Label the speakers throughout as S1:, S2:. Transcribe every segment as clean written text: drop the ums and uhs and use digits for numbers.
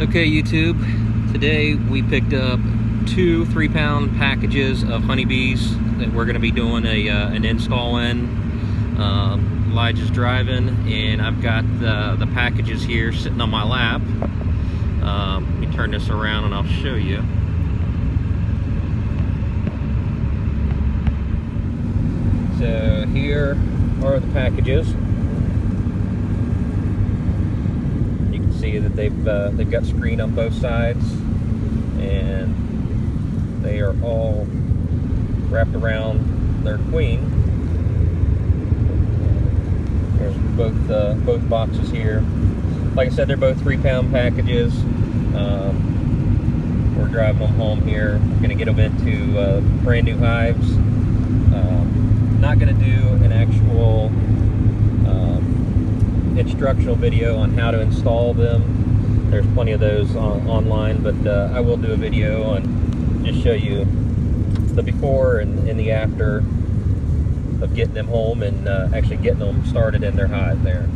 S1: Okay, YouTube, today we picked up two 3-pound packages of honeybees that we're going to be doing an install in. Elijah's driving, and I've got the packages here sitting on my lap. Let me turn this around and I'll show you. So here are the packages. See that they've got screen on both sides, and they are all wrapped around their queen. There's both boxes here. Like I said, they're both 3-pound packages. We're driving them home here. We're going to get them into brand new hives. Not going to do an actual instructional video on how to install them. There's plenty of those online, but I will do a video on just show you the before and the after of getting them home and actually getting them started in their hive there.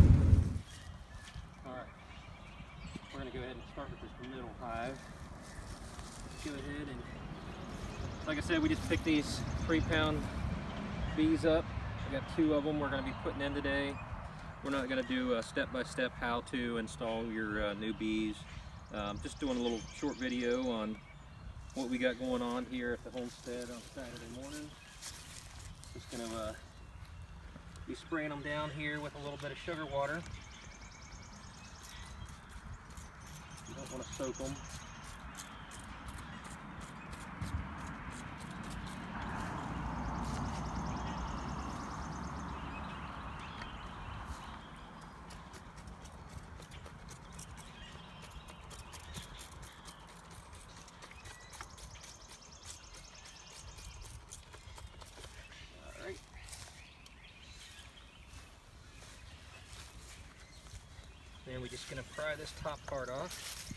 S1: Alright, we're going to go ahead and start with this middle hive. Go ahead and, like I said, we just picked these 3-pound bees up. I got 2 of them we're going to be putting in today. We're not going to do a step-by-step how to install your new bees. Just doing a little short video on what we got going on here at the homestead on Saturday morning. Just going to be spraying them down here with a little bit of sugar water. You don't want to soak them. Then we're just going to pry this top part off.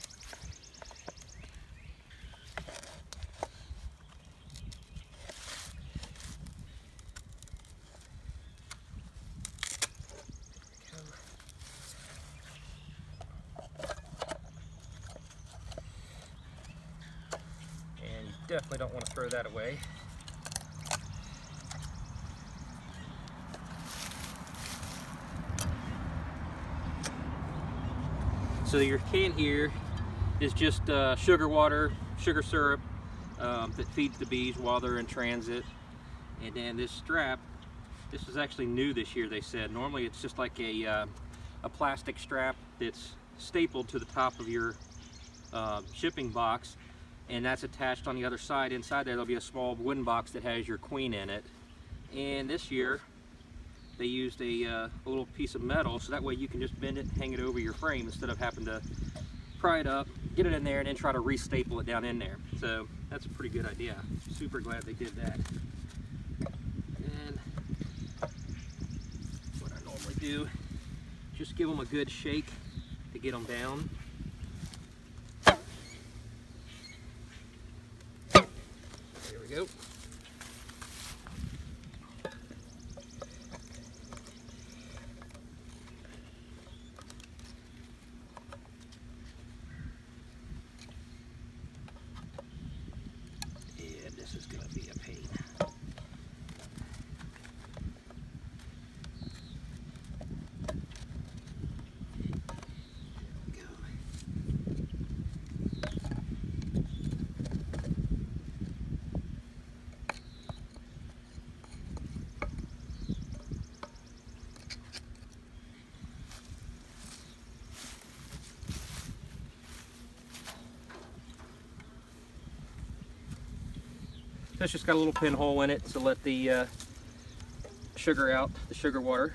S1: And you definitely don't want to throw that away. So your can here is just sugar water, sugar syrup that feeds the bees while they're in transit. And then this strap, this is actually new this year, they said. Normally it's just like a plastic strap that's stapled to the top of your shipping box, and that's attached on the other side. Inside there'll be a small wooden box that has your queen in it. And this year they used a little piece of metal, so that way you can just bend it and hang it over your frame instead of having to pry it up, get it in there, and then try to re-staple it down in there. So that's a pretty good idea. Super glad they did that. And what I normally do, just give them a good shake to get them down. There we go. This is going to be a pain. There we go. It's just got a little pinhole in it to let the sugar out, the sugar water.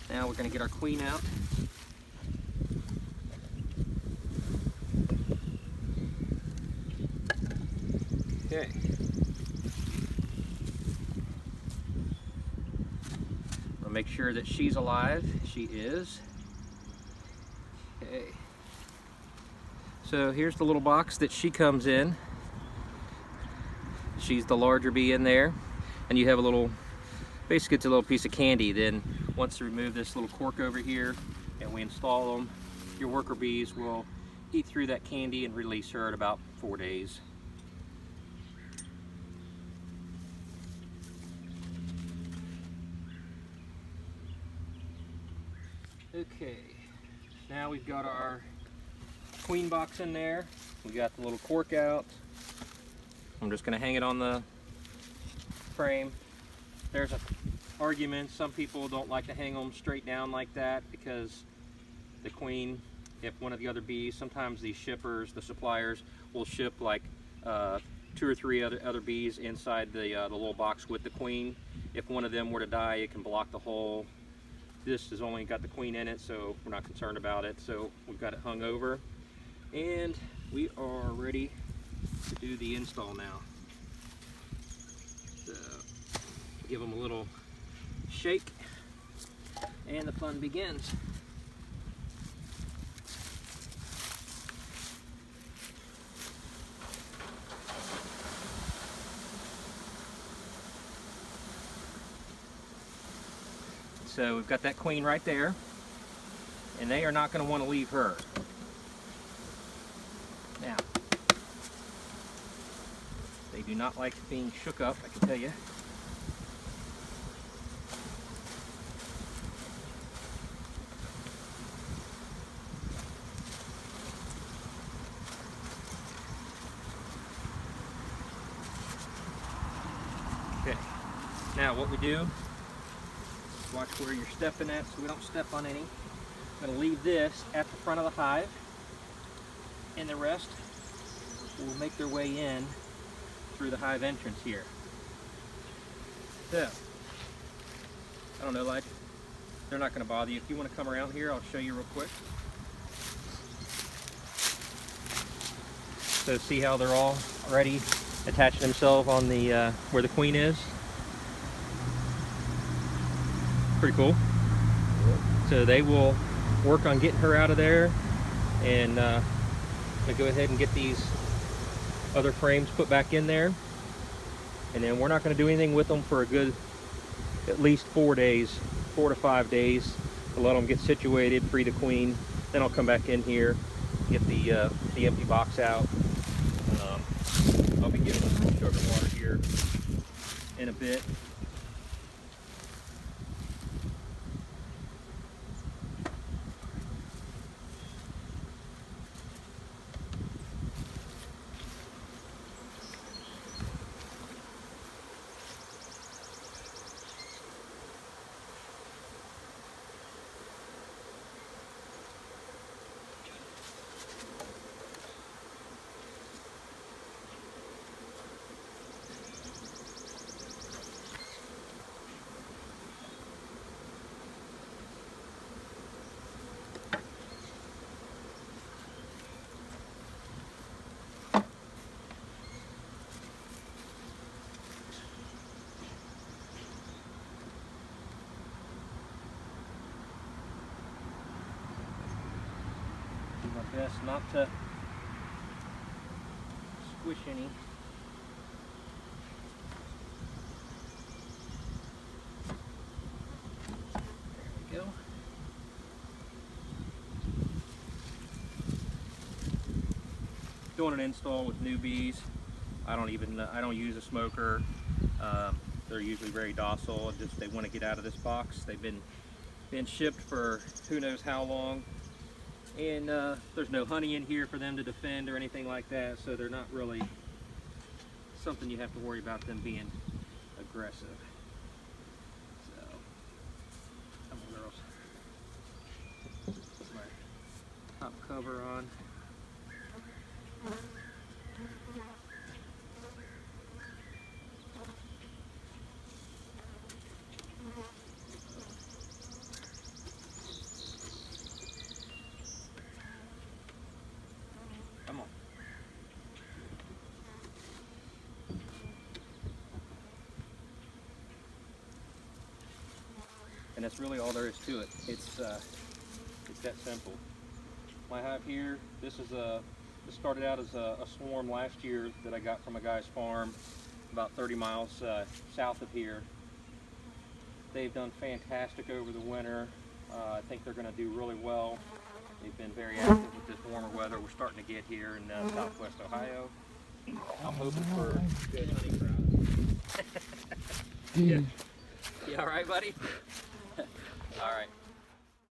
S1: Now we're going to get our queen out. Okay. I'll make sure that she's alive. She is. Okay. So here's the little box that she comes in. She's the larger bee in there, and you have a little, basically it's a little piece of candy. Then once you remove this little cork over here and we install them, your worker bees will eat through that candy and release her at about 4 days. Okay, now we've got our queen box in there. We got the little cork out. I'm just going to hang it on the frame. There's an argument. Some people don't like to hang them straight down like that because the queen, if one of the other bees, sometimes these shippers, the suppliers, will ship like 2 or 3 other bees inside the little box with the queen. If one of them were to die, it can block the hole. This has only got the queen in it, so we're not concerned about it. So we've got it hung over, and we are ready to do the install now. So give them a little shake, and the fun begins. So we've got that queen right there, and they are not going to want to leave her. Now, they do not like being shook up, I can tell you. Okay, now what we do, watch where you're stepping at so we don't step on any. I'm going to leave this at the front of the hive, and the rest will make their way in through the hive entrance here. So, I don't know, Elijah, they're not going to bother you. If you want to come around here, I'll show you real quick. So see how they're all already attaching themselves on the where the queen is? Pretty cool. So they will work on getting her out of there, and I'm gonna go ahead and get these other frames put back in there, and then we're not going to do anything with them for a good at least 4 days, 4 to 5 days, to let them get situated, free the queen. Then I'll come back in here, get the empty box out. I'll be giving them some sugar water here in a bit. Do my best not to squish any. There we go. Doing an install with newbies, I don't use a smoker. They're usually very docile, and just they want to get out of this box. They've been shipped for who knows how long, and there's no honey in here for them to defend or anything like that, so they're not really something you have to worry about them being aggressive. So, come on, girls. Put my top cover on. Come on. And that's really all there is to it. It's that simple. My hive here, this started out as a swarm last year that I got from a guy's farm about 30 miles south of here. They've done fantastic over the winter. I think they're going to do really well. They've been very active with this warmer weather we're starting to get here in southwest Ohio. I'm hoping for good hunting grounds. Yeah. You all right, buddy? All right.